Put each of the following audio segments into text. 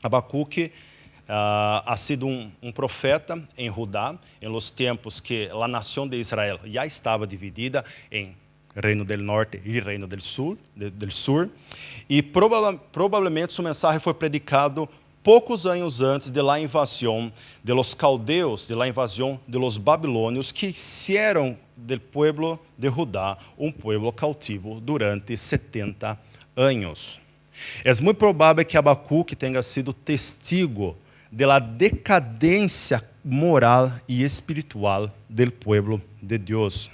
Abacuque ha sido um profeta em Judá, em los tempos que a nação de Israel já estava dividida em Reino del Norte e Reino del Sur, e provavelmente sua mensagem foi predicado poucos anos antes da invasão de los caldeus, da invasão de los babilônios, que hicieron del pueblo de Judá um pueblo cautivo durante 70 anos. É muito provável que Abacuque tenha sido testigo da decadência moral e espiritual do pueblo de Deus.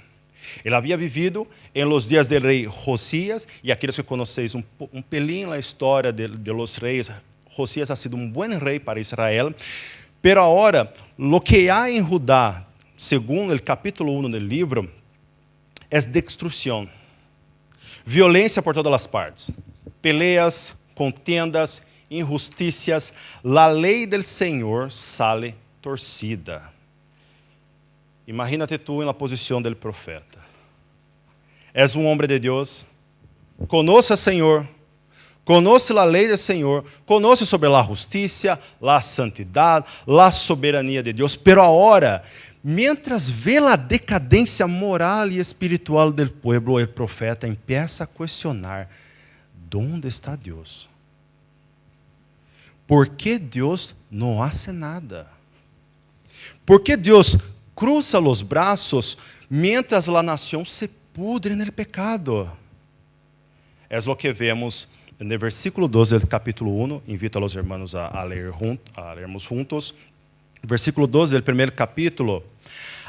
Ele havia vivido em los dias del rei Josias, e aqueles que conheceis um pelinho na história de los reis, Josias ha sido um bom rei para Israel, pero agora, lo que há em Judá, segundo o capítulo 1 do livro, é destruição, violência por todas as partes, peleas, contendas, injusticias, la lei del Senhor sale torcida. Imagínate tú en la posición del profeta. És um homem de Deus, conoce al Senhor, conoce la lei del Senhor, conoce sobre la justicia, la santidad, la soberania de Deus, pero ahora, mientras vê la decadência moral e espiritual del pueblo, el profeta empieza a questionar: ¿dónde está Deus? ¿Por qué Deus não hace nada? ¿Por qué Deus cruza los braços mientras la nación se pudre no pecado? É o que vemos no versículo 12 do capítulo 1. Invito a los hermanos a lermos juntos. Versículo 12 do primeiro capítulo.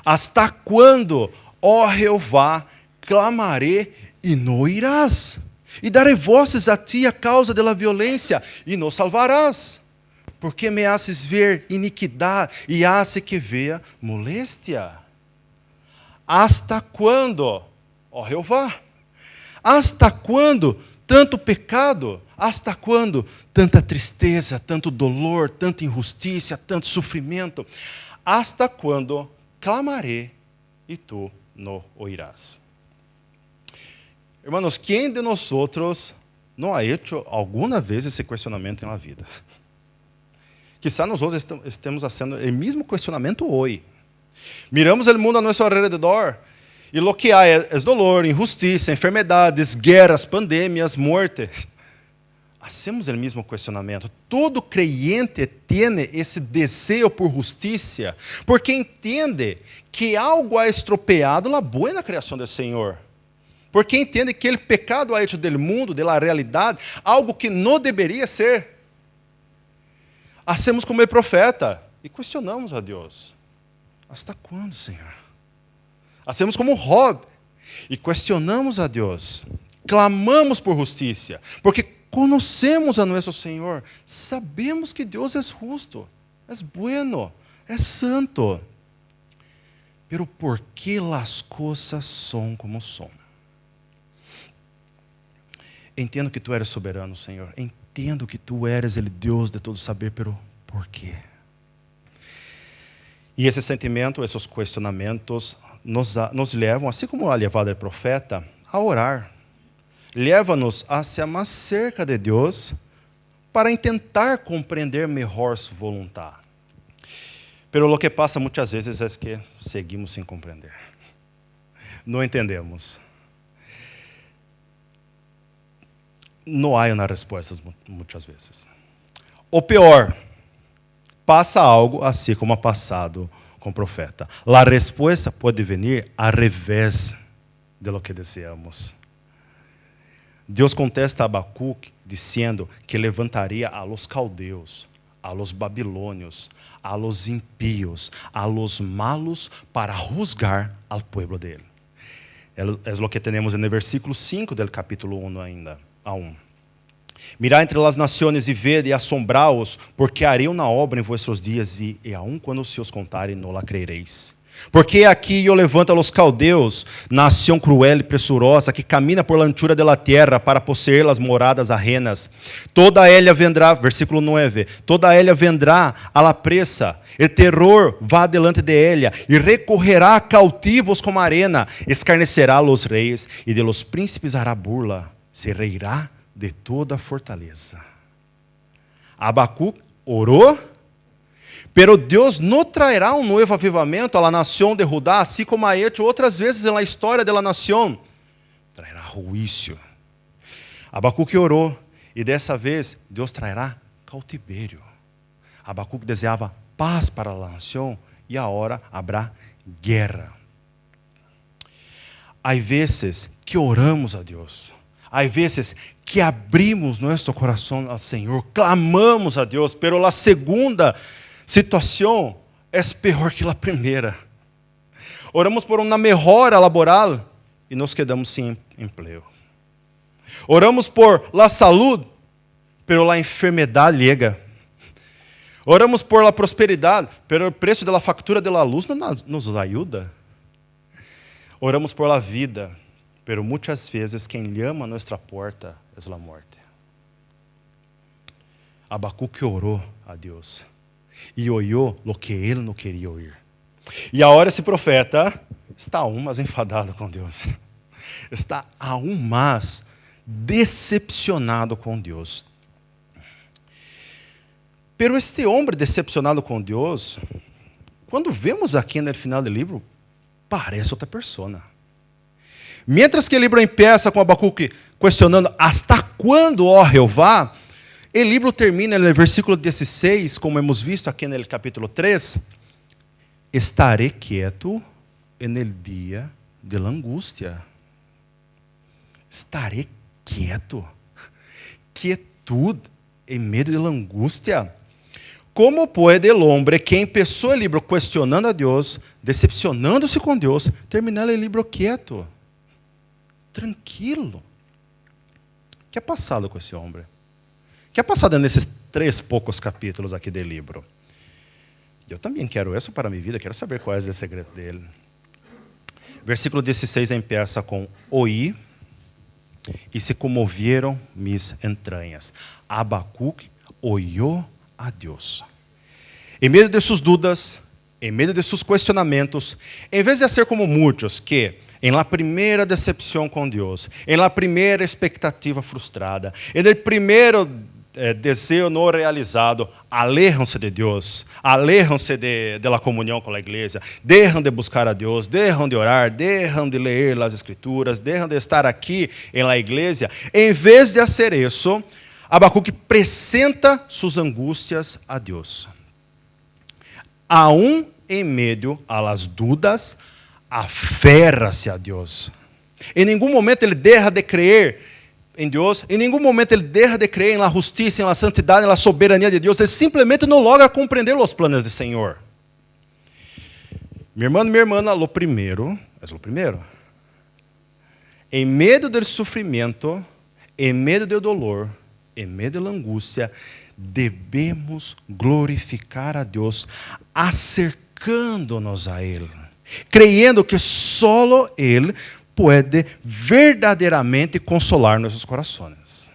Hasta quando, ó Jeová, clamaré e não oirás? E darei voces a ti a causa da violência, e não salvarás. Porque me haces ver iniquidade e hace que veja moléstia. Hasta quando, ó Jeová? Hasta quando tanto pecado? Hasta quando tanta tristeza, tanto dolor, tanta injustiça, tanto sofrimento? Hasta quando clamaré e tu não oirás? Hermanos, quem de nós não ha hecho alguma vez esse questionamento na vida? Quizá nós estemos fazendo o mesmo questionamento hoje. Miramos o mundo a nosso alrededor e lo que há é dolor, injustiça, enfermidades, guerras, pandemias, mortes. Hacemos o mesmo questionamento. Todo creyente tem esse desejo por justiça, porque entende que algo ha estropeado a boa criação do Senhor. Porque entende que o pecado ha hecho do mundo, da realidade, algo que não deveria ser. Hacemos como o profeta e questionamos a Deus. Hasta quando, Senhor? Hacemos como Job e questionamos a Deus. Clamamos por justiça, porque conhecemos a nosso Senhor. Sabemos que Deus é justo, é bueno, é santo. Pero por que as coisas são como são? Entendo que tu eres soberano, Senhor. Entendo que tu eres o Deus de todo saber, pero por quê? E esse sentimento, esses questionamentos, nos levam, assim como a levada do profeta, a orar. Leva-nos hacia mais cerca de Deus para tentar compreender melhor sua vontade. Pero lo que passa muitas vezes é que seguimos sem compreender. Não entendemos. Não há uma resposta muitas vezes. O pior, passa algo assim como ha passado com o profeta. A resposta pode vir ao revés de lo que desejamos. Deus contesta a Abacuque dizendo que levantaria a los caldeus, a los babilônios, a los impíos, a los malos para juzgar al pueblo dele. É o que temos no versículo 5 do capítulo 1 ainda. A 1. Mirá entre as nações e vede e assombraos, porque harei uma obra em vossos dias, e aun quando se os contarem, não la creereis. Porque aqui eu levanto a los caldeus, nação cruel e pressurosa, que camina por la anchura de la tierra para possuir las moradas ajenas. Toda ella vendrá, versículo 9, toda ella vendrá a la presa, el terror va delante de ella, e recorrerá a cautivos como arena, escarnecerá los reis, e de los príncipes hará burla, se reirá de toda a fortaleza. Abacuque oró, pero Deus não traerá um novo avivamento à nação de Judá, assim como ha hecho outras vezes na história da nação. Traerá juízo. Abacuque orou, e dessa vez Deus trairá cautiverio. Abacuque desejava paz para a nação, e agora haverá guerra. Há vezes que oramos a Deus, há vezes que abrimos nosso coração ao Senhor, clamamos a Deus, pero a segunda situação é pior que a primeira. Oramos por uma melhora laboral e nos quedamos sem emprego. Oramos por la saúde, pero la enfermidade chega. Oramos por la prosperidade, pero o preço da factura de la luz não nos ajuda. Oramos por la vida, pero muitas vezes quem llama a nossa porta é a morte. Abacuque orou a Deus e ouviu o que ele não queria ouvir. E agora esse profeta está aún mais enfadado com Deus. Está aún mais decepcionado com Deus. Pero este homem decepcionado com Deus, quando vemos aqui no final do livro, parece outra pessoa. Mientras que o livro empieza com Abacuque questionando hasta quando, ó Jeová, o livro termina no versículo 16, como hemos visto aqui no capítulo 3, estaré quieto en el dia de la angústia. Estaré quieto. Quietud em meio de la angústia. Como pode o homem que começou o livro questionando a Deus, decepcionando-se com Deus, terminar o livro quieto? Tranquilo. O que é passado com esse homem? O que é passado nesses 3 poucos capítulos aqui do livro? Eu também quero isso para a minha vida, quero saber qual é o segredo dele. Versículo 16 empieza com: oí e se comovieron mis entranhas. Abacuque oyó a Deus. Em meio de suas dúvidas, em meio de seus questionamentos, em vez de ser como muitos que, em la primeira decepção com Deus, em la primeira expectativa frustrada, em el primeiro desejo não realizado, alejam-se de Deus, alejam-se de la comunhão com a igreja, deixam de buscar a Deus, deixam de orar, deixam de ler as escrituras, deixam de estar aqui em la igreja. Em vez de fazer isso, Abacuque apresenta suas angústias a Deus. Aún em meio a las dúvidas, aferra-se a Deus. Em nenhum momento ele deixa de crer em Deus, em nenhum momento ele deixa de crer em la justiça, em la santidade, em la soberania de Deus. Ele simplesmente não logra compreender os planos do Senhor. Minha irmã, lo primeiro, em meio do sofrimento, em meio do dolor, em meio da angústia, devemos glorificar a Deus, acercando-nos a Ele, creyendo que solo Ele pode verdadeiramente consolar nossos corações.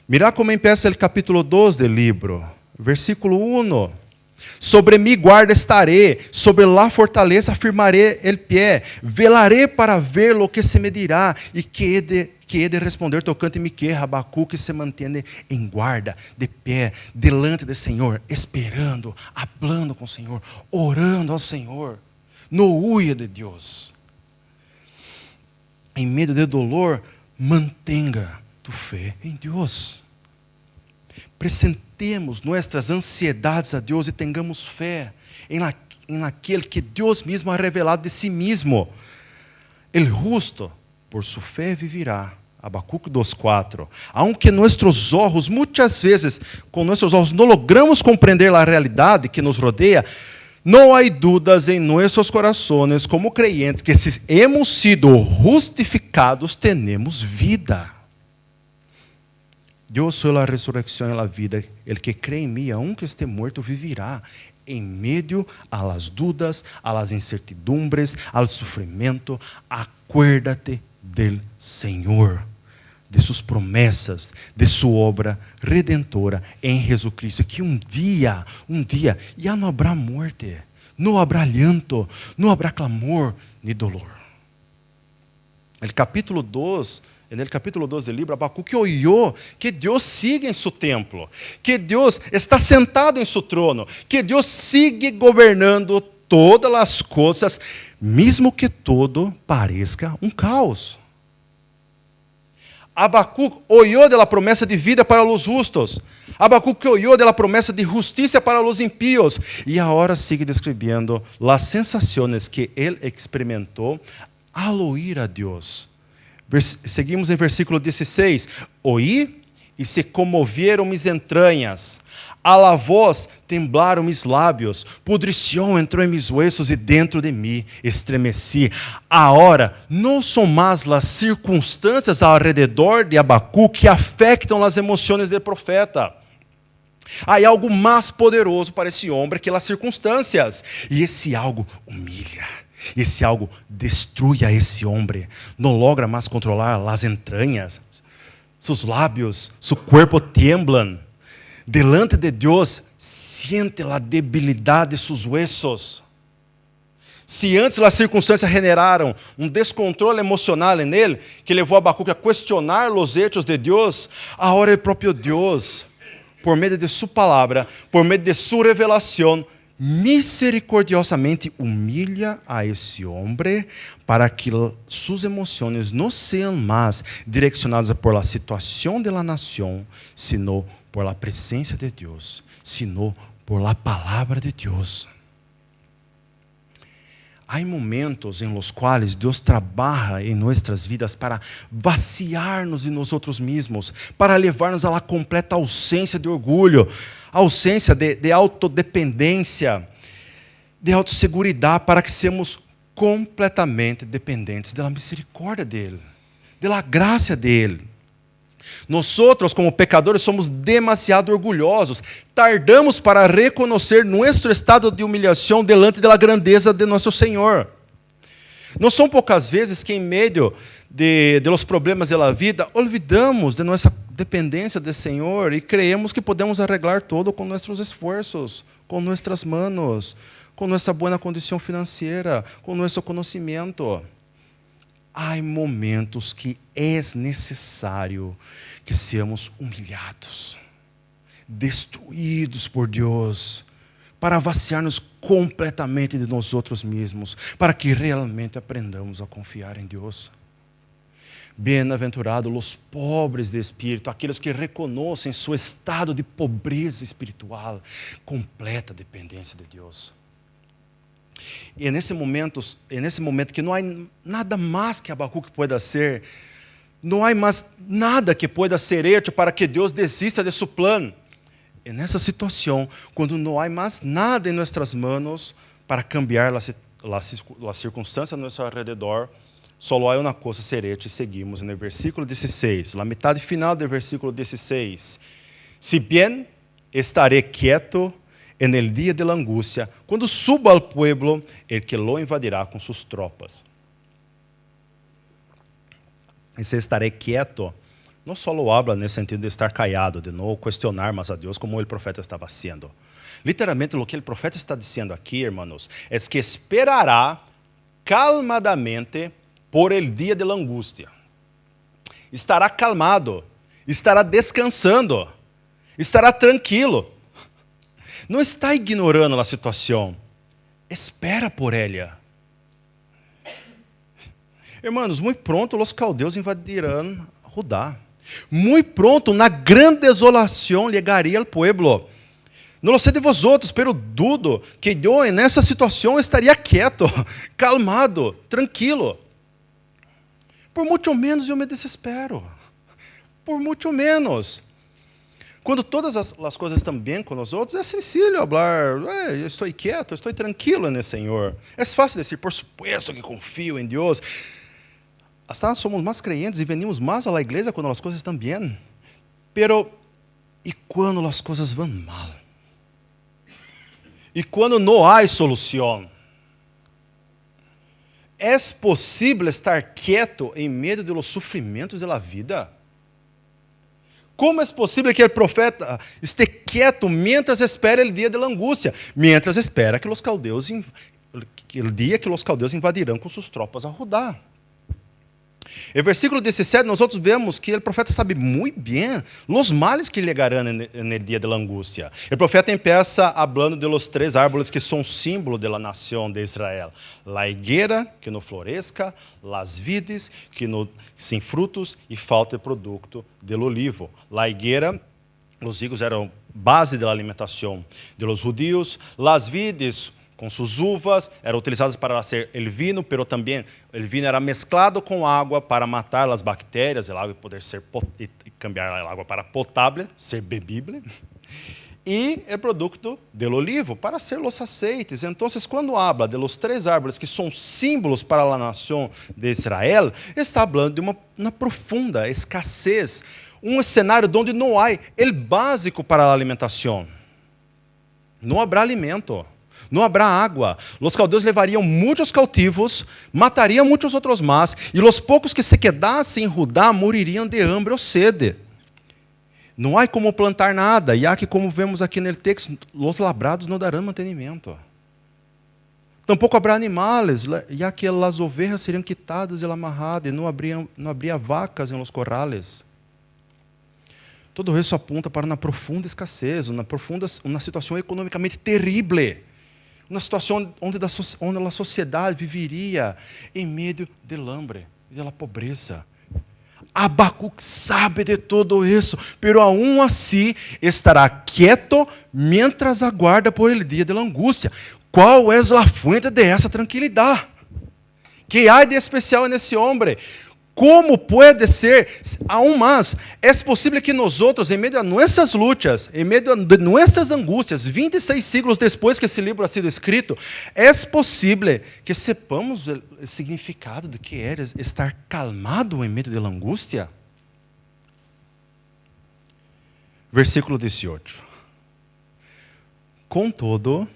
Mira como empieza o capítulo 2 do livro, versículo 1. Sobre mi guarda estaré, sobre la fortaleza afirmaré el pie, velaré para ver lo que se me dirá, e que he de responder tocante mi queja. Abacuque se mantém em guarda, de pé, delante do Senhor, esperando, hablando com o Senhor, orando ao Senhor. Não huya de Deus. Em meio do dolor, mantenha tu fé em Deus. Apresentemos nossas ansiedades a Deus e tenhamos fé em aquele que Deus mesmo ha revelado de si mesmo. El justo, por su fé vivirá. Abacuque 2:4. Aunque nossos olhos, muitas vezes, com nossos olhos não logramos compreender a realidade que nos rodeia, não há dúvidas em nossos corações, como creyentes, que se hemos sido justificados, temos vida. Eu sou a ressurreição e a vida. El que crê em mim, aunque esté muerto, vivirá. Em meio a las dúvidas, a las incertidumbres, ao sofrimento, acuérdate del Senhor, de suas promessas, de sua obra redentora em Jesus Cristo, que um dia, já não haverá morte, não haverá llanto, não haverá clamor, nem dolor. O capítulo 2 en el capítulo 2 del libro, Habacuque oyó que Dios sigue en su templo, que Dios está sentado en su trono, que Dios sigue gobernando todas las cosas, mesmo que todo parezca um caos. Habacuque oyó de la promesa de vida para los justos. Habacuque oyó de la promesa de justicia para los impíos. E agora sigue descrevendo as sensações que ele experimentou al oír a Deus. Seguimos em versículo 16. Oí e se comovieron mis entranhas. A la voz temblaram mis lábios, pudrición entrou em mis huesos e dentro de mim estremeci. Agora, não são mais as circunstâncias ao redor de Habacuque que afetam as emoções do profeta. Há algo mais poderoso para esse homem que as circunstâncias. E esse algo humilha. Esse algo destrui a esse homem. Não logra mais controlar as entranhas. Seus lábios, seu corpo temblam. Delante de Deus, siente a debilidade de seus huesos. Se antes as circunstâncias generaram descontrole emocional em ele, que levou a Habacuque a questionar os hechos de Deus, agora o próprio Deus, por meio de sua palavra, por meio de sua revelação, misericordiosamente humilha a esse homem para que suas emoções não sejam mais direcionadas por la situação de la nação, sino por la presença de Deus, sino por la palavra de Deus. Há momentos em los quais Deus trabalha em nossas vidas para vaciar-nos em nós mesmos, para levar-nos a la completa ausência de orgulho, ausência de autodependência, de autosseguridade, para que sejamos completamente dependentes da misericórdia dele, da graça dele. Nós, como pecadores, somos demasiado orgulhosos. Tardamos para reconhecer nosso estado de humilhação delante da grandeza de nosso Senhor. Não são poucas vezes que, em meio de los problemas da vida, olvidamos de nossa dependência do Senhor e creemos que podemos arreglar todo com nossos esforços, com nossas manos, com nossa boa condição financeira, com nosso conhecimento. Há momentos que é necessário que sejamos humilhados, destruídos por Deus, para vaciar-nos completamente de nós mesmos, para que realmente aprendamos a confiar em Deus. Bem-aventurados os pobres de espírito, aqueles que reconhecem seu estado de pobreza espiritual, completa dependência de Deus. E nesse momento que não há nada mais que Habacuque pueda ser, não há mais nada que pueda ser hecho para que Deus desista de seu plano. E nessa situação, quando não há mais nada em nossas manos para cambiar as circunstâncias a nosso alrededor, só há uma coisa a ser hecha e seguimos no versículo 16, na metade final do versículo 16. Si bien estaré quieto en el día de la angustia, quando suba al pueblo, el que lo invadirá com suas tropas. Esse estarei quieto, não só lo habla nesse sentido de estar callado, de não questionar mais a Deus, como o profeta estava haciendo. Literalmente, o que o profeta está dizendo aqui, hermanos, é que esperará calmadamente por el día de la angustia. Estará calmado, estará descansando, estará tranquilo. Não está ignorando a situação. Espera por ela. Hermanos, muito pronto os caldeus invadirão Judá. Muito pronto, na grande desolação, chegaria ao pueblo. Não sei de vosotros, pero dudo que eu, nessa situação, estaria quieto, calmado, tranquilo. Por muito menos eu me desespero. Por muito menos. Quando todas as coisas estão bem com nós outros, é sencillo falar, eu estou quieto, eu estou tranquilo no Senhor. É fácil dizer, por supuesto que confio em Deus. Hasta somos mais creyentes e venimos mais à igreja quando as coisas estão bem. Pero, e quando as coisas vão mal? E quando não há solução? É possível estar quieto em meio de los sofrimentos da vida? Como é possível que o profeta esteja quieto mientras espera o dia da angústia, mientras espera que os caldeus, o dia que os caldeus invadirão com suas tropas a Judá? En versículo 17, nós vemos que o profeta sabe muito bem os males que llegarão no dia da angústia. O profeta empieza falando de los 3 árboles que são símbolo da nação de Israel: a higuera, que não floresca; las vides, que não sem frutos e falta de produto del olivo. La higuera, os higos eram base da alimentação de los judíos; las vides, com suas uvas, eram utilizadas para fazer o vinho, mas também o vinho era mesclado com água para matar as bactérias, a água poder ser e cambiar a água para potável, ser bebível. E o produto do olivo para ser os aceites. Então, quando habla de los 3 árboles que são símbolos para a nação de Israel, está falando de uma profunda escassez, cenário onde não há o básico para a alimentação. Não haverá alimento. Não haverá água. Os caldeus levariam muitos cautivos, matariam muitos outros más, e os poucos que se quedassem em Judá moririam de hambre ou sede. Não há como plantar nada, e há que, como vemos aqui no texto, os labrados não darão mantenimento. Tampouco haverá animais, já que as ovelhas seriam quitadas e amarradas, e não haveria vacas em los corrales. Todo isso apunta para uma profunda escassez, uma situação economicamente terrível. Uma situação onde a sociedade viveria em meio do hambre e da pobreza. Abacuc sabe de todo isso, pero aún assim estará quieto mientras aguarda por el dia de la angústia. Qual é a fuente de essa tranquilidade? Que há de especial nesse homem? Como pode ser, aún mais, é possível que nós outros, em meio a nossas lutas, em meio a nossas angústias, 26 séculos depois que esse livro ha sido escrito, é possível que sepamos o significado de que é estar calmado em meio da angústia? Versículo 18. Contudo,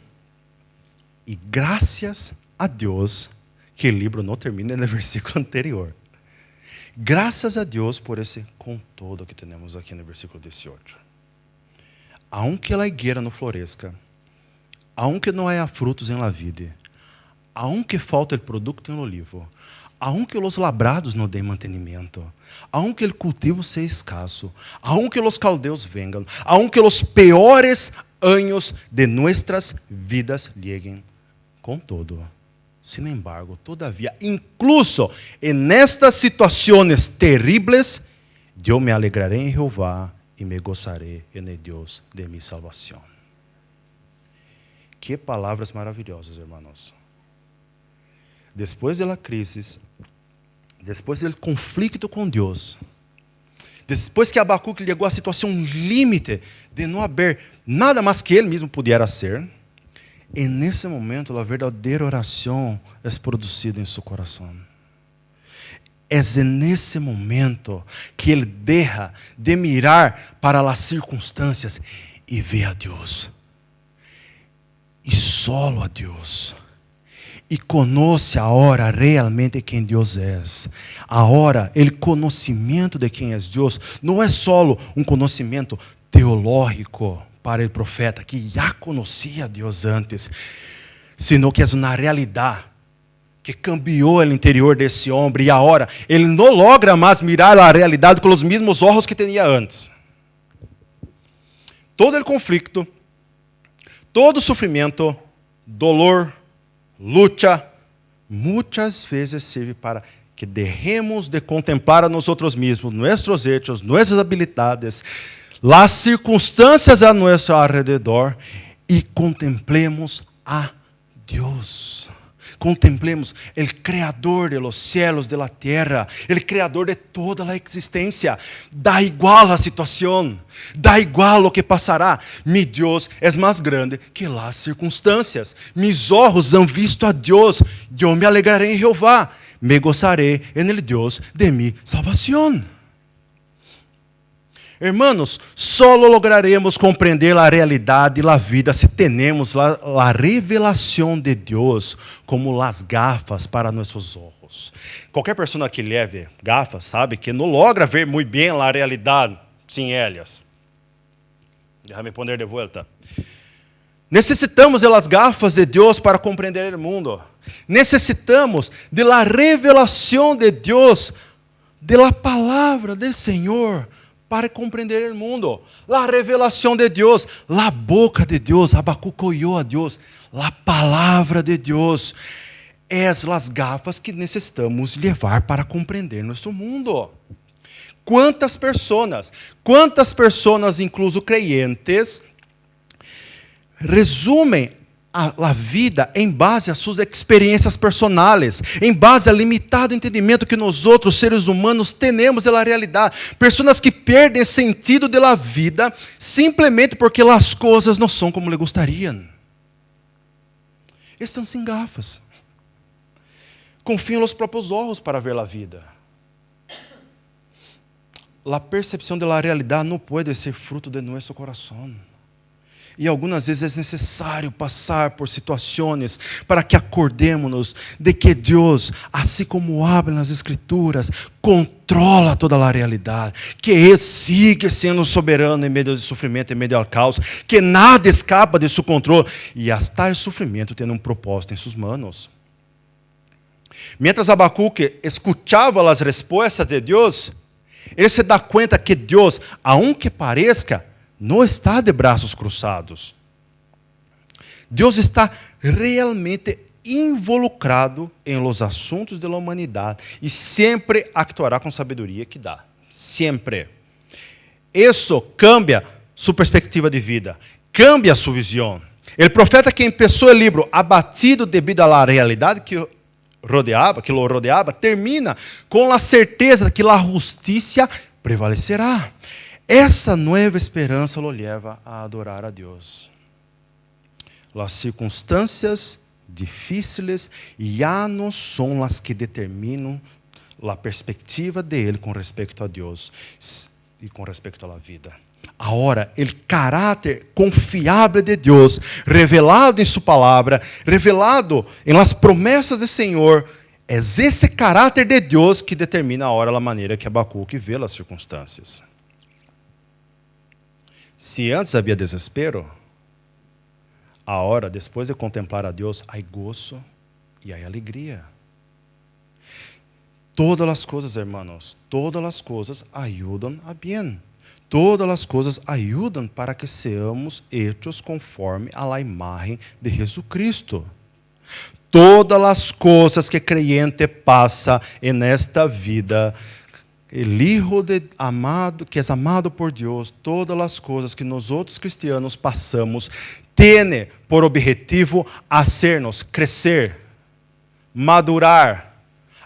e graças a Deus, que o livro não termina no versículo anterior. Graças a Deus por esse contudo que temos aqui no versículo 18. Aunque a higuera não floresca, aunque não haya frutos em la vide, aunque falte o produto em olivo, aunque os labrados não deem mantenimento, aunque o cultivo seja escasso, aunque os caldeus vengan, aunque os peores anos de nuestras vidas lleguen, contudo, sin embargo, todavía, incluso en estas situaciones terribles, yo me alegraré en Jehová y me gozaré en el Dios de mi salvación. Que palavras maravilhosas, hermanos. Después de la crisis, después del conflicto con Dios, después que Abacuc chegou à situação límite de não haver nada mais que ele mesmo pudiera hacer, e nesse momento, a verdadeira oração é produzida em seu coração. É nesse momento que ele deixa de mirar para as circunstâncias e vê a Deus. E solo a Deus. E conhece agora realmente quem Deus é. Agora, o conhecimento de quem é Deus não é só um conhecimento teológico para o profeta, que já conhecia a Deus antes, sino que é uma realidade que cambiou o interior desse homem, e agora ele não logra mais mirar a realidade com os mesmos olhos que tinha antes. Todo o conflito, todo o sofrimento, dolor, luta, muitas vezes serve para que dejemos de contemplar a nós mesmos, nossos hechos, nossas habilidades, as circunstâncias a nosso alrededor e contemplemos a Deus. Contemplemos o Criador de los cielos, de la tierra, o Criador de toda a existência. Da igual a situação, da igual o que passará. Mi Deus é mais grande que as circunstâncias. Mis ojos han visto a Deus. Eu me alegraré em Jeová. Me gozaré en el Deus de mi salvación. Hermanos, solo lograremos compreender a realidade e a vida se temos a revelação de Deus como as gafas para nossos olhos. Qualquer pessoa que leve gafas sabe que não logra ver muito bem a realidade sem elas. Deixa-me poner de volta. Necessitamos das gafas de Deus para compreender o mundo. Necessitamos da revelação de Deus de la palabra del Señor para comprender el mundo. La revelación de Dios, la boca de Dios, Habacuc oyó a Dios, la palavra de Dios. Es las gafas que necessitamos levar para compreender nosso mundo. Quantas pessoas, incluso creyentes, resumem a vida em base às suas experiências personais, em base ao limitado entendimento que nós outros seres humanos temos da realidade. Pessoas que perdem sentido da vida simplesmente porque as coisas não são como lhe gostariam. Estão sem gafas. Confiam nos próprios olhos para ver a vida. A percepção da realidade não pode ser fruto de nosso coração. E algumas vezes é necessário passar por situações para que acordemos-nos de que Deus, assim como habla nas Escrituras, controla toda a realidade, que Ele sigue sendo soberano em meio ao sofrimento, em meio ao caos, que nada escapa de seu controle, e hasta o sofrimento tem propósito em suas manos. Mientras Habacuc escuchava as respostas de Deus, ele se dá conta que Deus, aunque pareça, não está de braços cruzados. Deus está realmente involucrado em los assuntos da humanidade e sempre actuará com sabedoria que dá. Sempre. Isso cambia sua perspectiva de vida, cambia sua visão. O profeta que começou o livro abatido devido à realidade que lo rodeava, termina com a certeza que a justiça prevalecerá. Essa nova esperança o leva a adorar a Deus. As circunstâncias difíceis já não são as que determinam a perspectiva de Ele com respeito a Deus e com respeito à vida. Agora, o caráter confiável de Deus, revelado em sua palavra, revelado em las promessas do Senhor, é esse caráter de Deus que determina a hora, a maneira que Habacuc vê as circunstâncias. Se antes havia desespero, agora, depois de contemplar a Deus, há gozo e há alegria. Todas as coisas, hermanos, todas as coisas ajudam a bem. Todas as coisas ajudam para que seamos hechos conforme a la imagen de Jesucristo. Todas as coisas que creyente passa en esta vida, el Hijo amado, que é amado por Deus, todas as coisas que nós outros cristianos passamos, tem por objetivo hacernos crescer, madurar,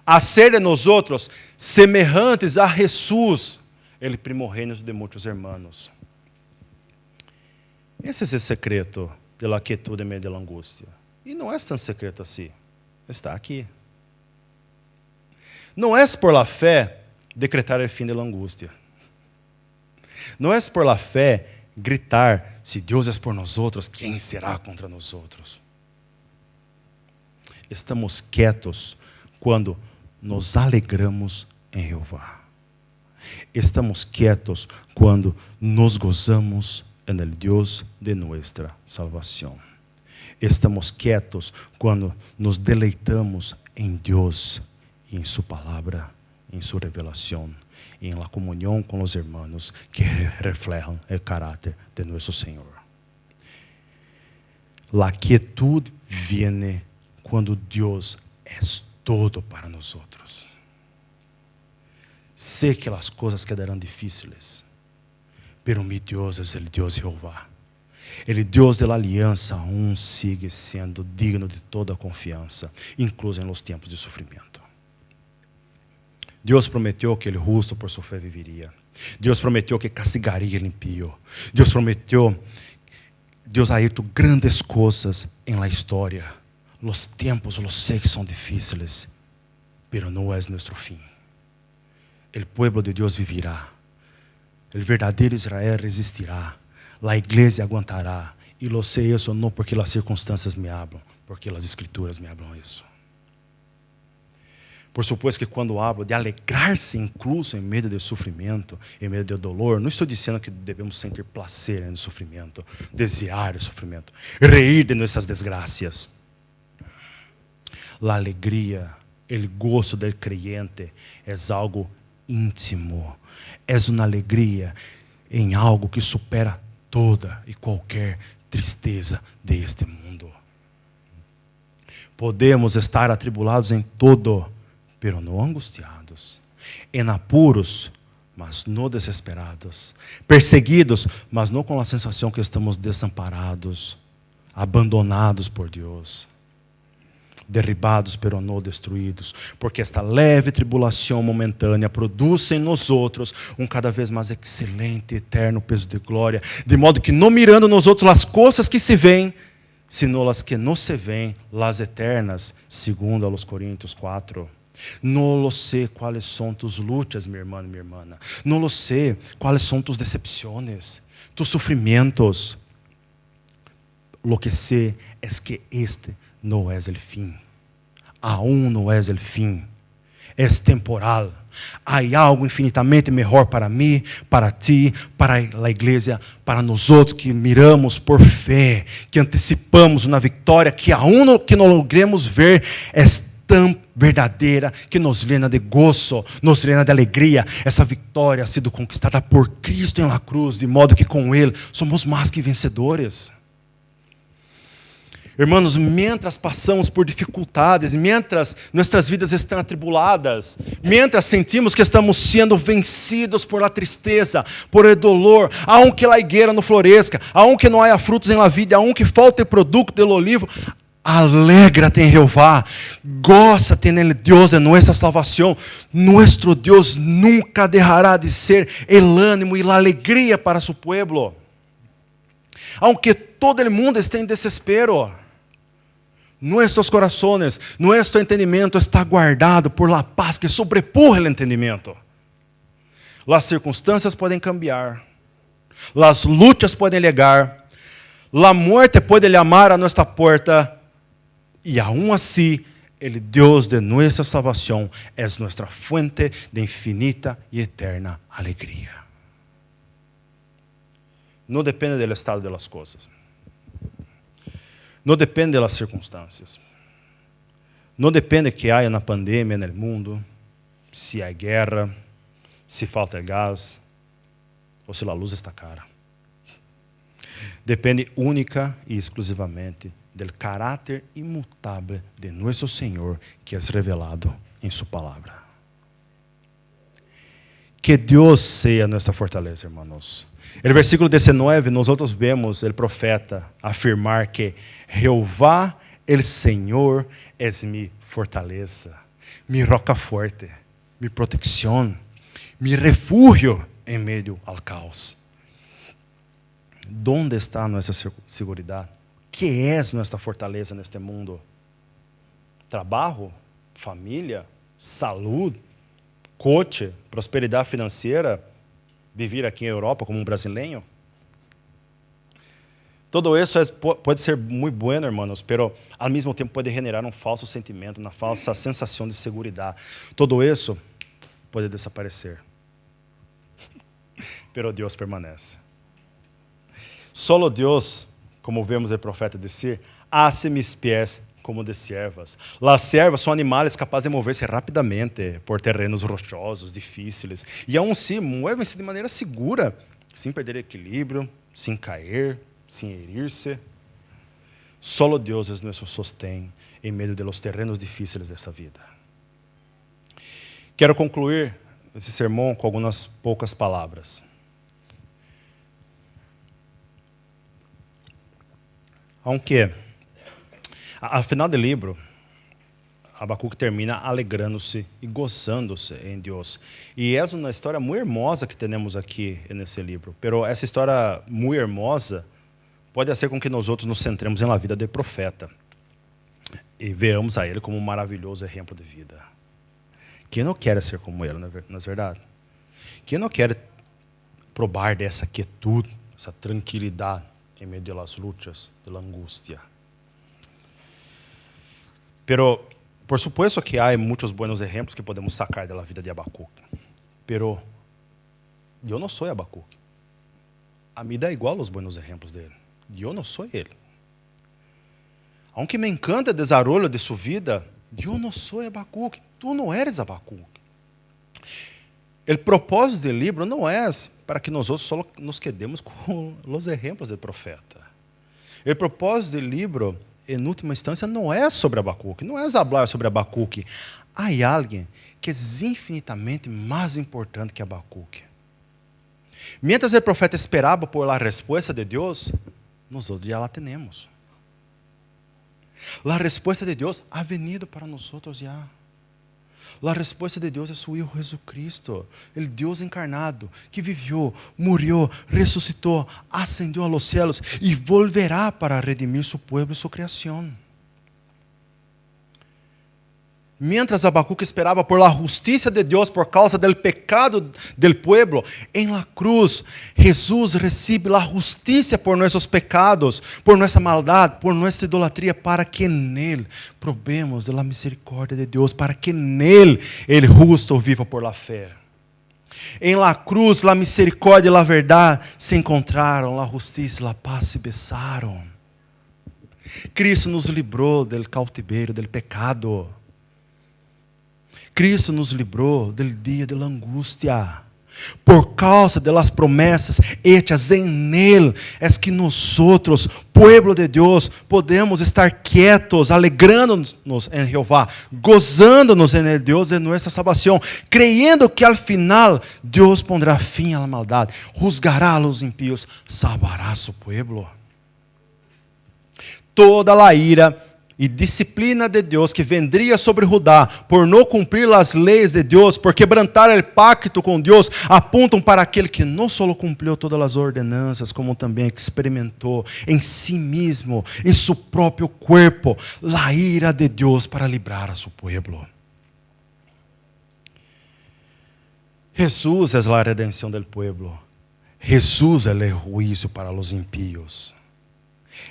hacer de nós outros semelhantes a Jesus, ele primogênito de muitos hermanos. Esse é o secreto de la quietude em meio da angústia. E não é tão secreto assim. Está aqui. Não é por la fé decretar o fim da angústia. Não é por la fé gritar, se Deus é por nós outros, quem será contra nós outros? Estamos quietos quando nos alegramos em Jeová. Estamos quietos quando nos gozamos en el Deus de nuestra salvação. Estamos quietos quando nos deleitamos em Deus e em sua palavra, em sua revelação, em la comunhão com os hermanos que reflejam o caráter de nosso Senhor. La quietud viene quando Deus é todo para nós outros. Sei que as coisas quedarão difíceis, pero mi Deus é o Deus Jeová. Ele, Deus da aliança, aún sigue sendo digno de toda confiança, incluso em los tempos de sofrimento. Deus prometeu que o justo por sua fé viveria. Deus prometeu que castigaria o impío. Deus prometeu, Deus ha hecho grandes coisas em la história. Los tempos, los sé que são difíceis, pero não é nosso fim. O pueblo de Deus vivirá. O verdadeiro Israel resistirá. A igreja aguentará. E lo sei isso não porque as circunstâncias me hablam, porque as escrituras me hablam isso. Por supuesto que quando hablo de alegrar-se incluso em meio do sofrimento, em meio do dolor, não estou dizendo que devemos sentir prazer no sofrimento, desejar o sofrimento, reír de nossas desgraças. A alegria, o gozo del creyente é algo íntimo. És uma alegria em algo que supera toda e qualquer tristeza deste mundo. Podemos estar atribulados em todo, pero não angustiados. Em apuros, mas não desesperados. Perseguidos, mas não com a sensação que estamos desamparados, abandonados por Deus. Derribados, pero não destruídos, porque esta leve tribulação momentânea produz em nós outros um cada vez mais excelente e eterno peso de glória, de modo que não mirando nos outros as coisas que se veem, sino las que não se veem, las eternas, segundo a los Coríntios 4. Não lo sé quais são tus lutas, minha irmã e minha irmã. Não lo sé quais são tus decepções, tus sofrimentos. Lo que sé es que este no es el fin. Aún no es el fin. Es temporal. Há algo infinitamente melhor para mim, para ti, para a igreja, para nós outros que miramos por fé, que antecipamos uma vitória que aún que não logremos ver, é tão verdadeira que nos llena de gozo, nos llena de alegria. Essa vitória ha sido conquistada por Cristo em la cruz, de modo que com Ele somos mais que vencedores. Irmãos, mientras passamos por dificuldades, mientras nossas vidas estão atribuladas, mientras sentimos que estamos sendo vencidos por la tristeza, por el dolor, aunque la higuera não floresca, aunque não haya frutos em la vida, aunque falte produto del olivo, alégrate em Jeová, gózate en el Dios de nuestra salvación. Nuestro Dios nunca dejará de ser el ánimo y la alegría para su pueblo. Aunque todo el mundo esté en desespero, nuestros corazones, nuestro entendimiento está guardado por la paz que sobrepuja el entendimiento. Las circunstancias pueden cambiar, las luchas pueden llegar, la muerte puede llamar a nuestra puerta, y aún así, el Dios de nuestra salvación es nuestra fuente de infinita y eterna alegría. No depende del estado de las cosas. No depende de las circunstancias. No depende que haya una pandemia en el mundo, si hay guerra, si falta el gas, o si la luz está cara. Depende única y exclusivamente del caráter inmutable de nuestro Señor, que es revelado en su palabra. Que Deus seja nossa fortaleza, irmãos. No versículo 19, nós vemos o profeta afirmar que Jeová, el Senhor, es mi fortaleza, mi roca fuerte, mi protección, mi refugio en medio al caos. ¿Dónde está nossa seguridade? Que é nossa fortaleza neste mundo? Trabalho, família, saúde, coche, prosperidade financeira, viver aqui em Europa como um brasileiro? Todo isso pode ser muito bueno, hermanos, pero ao mesmo tempo pode generar um falso sentimento, uma falsa sensação de segurança. Todo isso pode desaparecer. Pero Deus permanece. Solo Deus, como vemos o profeta dizer, hace mis pés como de siervas. Las siervas são animais capazes de mover-se rapidamente por terrenos rochosos, difíceis, e aún assim movem-se de maneira segura, sem perder equilíbrio, sem cair, sem herir-se. Solo Deus é nosso sostém em meio de los terrenos difíceis dessa vida. Quero concluir esse sermão com algumas poucas palavras. Aunque, ao final do livro, Abacuque termina alegrando-se e gozando-se em Deus. E é uma história muito hermosa que temos aqui nesse livro. Pero essa história muito hermosa pode ser com que nós outros nos centremos na vida do profeta e veamos a ele como um maravilhoso exemplo de vida. Quem não quer ser como ele, não é verdade? Quem não quer provar dessa quietude, essa tranquilidade em meio de las luchas, de la angustia? Pero, por supuesto que há muitos buenos exemplos que podemos sacar da vida de Abacuque. Pero, eu não sou Abacuque. A mim dá igual os buenos exemplos dele. Eu não sou ele. Aunque me encanta o desarrollo de sua vida, eu não sou Abacuque. Tu não eres Abacuque. o propósito do livro não é para que nós só nos quedemos com os exemplos do profeta. O propósito do livro, em última instância, não é sobre Abacuque, não é falar sobre Abacuque. Há alguém que é infinitamente mais importante que Abacuque. Mientras o profeta esperava por a resposta de Deus, nós já la temos. A resposta de Deus ha venido para nós já. A resposta de Deus é seu Hijo Jesucristo, o Deus encarnado, que viveu, morreu, ressuscitou, ascendeu a los cielos e volverá para redimir seu povo e sua criação. Mientras Abacuque esperava por la justiça de Deus por causa del pecado del pueblo, en la cruz, Jesus recebe la justiça por nossos pecados, por nossa maldade, por nossa idolatria, para que nele probemos de la misericórdia de Deus, para que nele el justo viva por la fé. En la cruz, la misericórdia e la verdade se encontraram, la justiça e la paz se besaram. Cristo nos livrou del cautiverio, del pecado. Cristo nos livrou do dia da angústia. Por causa das promessas hechas em Ele, é que nós, pueblo de Deus, podemos estar quietos, alegrando-nos em Jeová, gozando-nos em Deus de nossa salvação, creyendo que al final Deus pondrá fim à maldade, juzgará os impíos, salvará seu pueblo. Toda a ira e disciplina de Deus que vendria sobre Judá por não cumprir as leis de Deus, por quebrantar o pacto com Deus, apontam para aquele que não só cumpriu todas as ordenanças, como também experimentou em si mesmo, em seu próprio corpo, a ira de Deus para livrar a seu povo. Jesus é a redenção do povo. Jesus é o juízo para os impíos.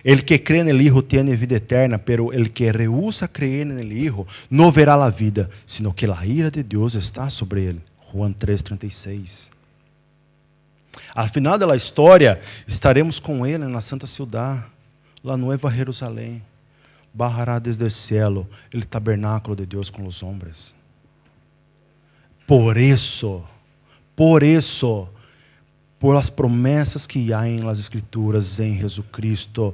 El que crê no Hijo tiene vida eterna, pero el que rehúsa creer en el Hijo no verá la vida, sino que la ira de Dios está sobre él. Juan 3:36. Al final da história, estaremos com ele na Santa Ciudad, la Nueva Jerusalém. Bajará desde o cielo el tabernáculo de Deus com os homens. Por isso, por as promessas que há em las Escrituras em Jesucristo.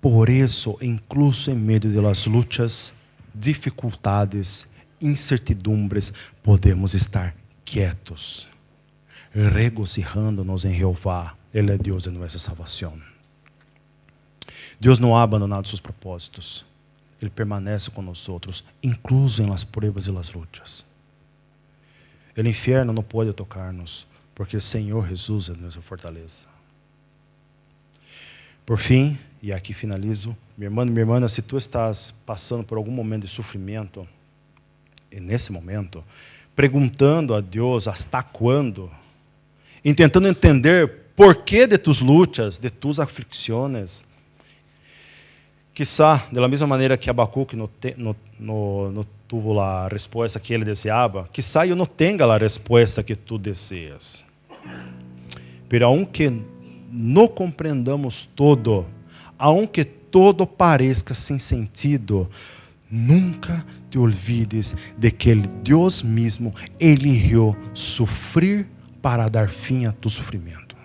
Por isso, incluso em meio de las luchas, dificuldades, incertidumbres, podemos estar quietos, regocijando-nos em Jeová. Ele é Deus de nossa salvação. Deus não ha abandonado seus propósitos. Ele permanece conosco, incluso em las pruebas e las luchas. O inferno não pode tocar-nos, porque o Senhor Jesus é nossa fortaleza. Por fim, e aqui finalizo, minha irmã, se tu estás passando por algum momento de sofrimento, e nesse momento, perguntando a Deus hasta quando, tentando entender por que de tus lutas, de tus aflicções, quizá, da mesma maneira que Abacuque não tuvo a resposta que ele desejava, quizá eu não tenha a resposta que tu deseas. Pero aunque não compreendamos todo, aunque todo pareça sem sentido, nunca te olvides de que el Deus mesmo eligió sofrer para dar fim a tu sofrimento.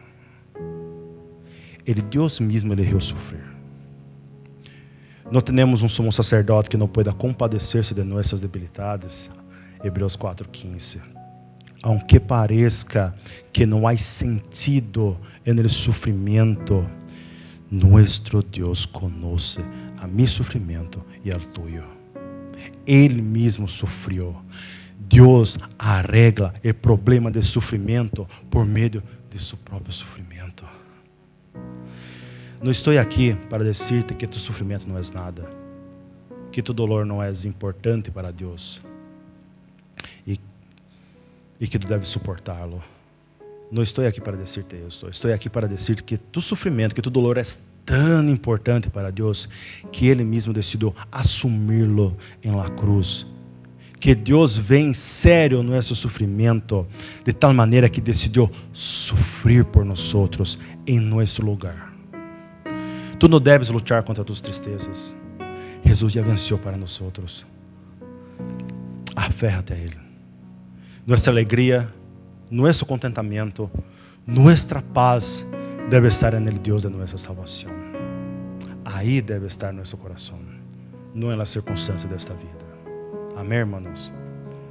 Ele Deus mesmo eligió sofrer. Não temos um sumo sacerdote que não pueda compadecer-se de nossas debilidades. Hebreus 4:15. Aunque pareça que não há sentido no sofrimento, nosso Deus conoce a mi sofrimento e al tuyo. Ele mesmo sofreu. Deus arregla o problema de sofrimento por meio de seu próprio sofrimento. Não estou aqui para dizer-te que tu sofrimento não é nada, que tu dolor não é importante para Deus e que tu deves suportá-lo. Não estou aqui para dizer-te isso. Estou aqui para dizer que tu sofrimento, que tu dolor é tão importante para Deus que Ele mesmo decidiu assumi-lo em la cruz. Que Deus vê em sério nosso sofrimento de tal maneira que decidiu sofrer por nós outros em nosso lugar. Tu não deves lutar contra tuas tristezas. Jesus já venceu para nós outros. Aferra-te a Ele. nuestra alegría, nuestro contentamiento, nuestra paz debe estar en el Dios de nuestra salvación. Ahí debe estar nuestro corazón, no en las circunstancias de esta vida. Amén, hermanos.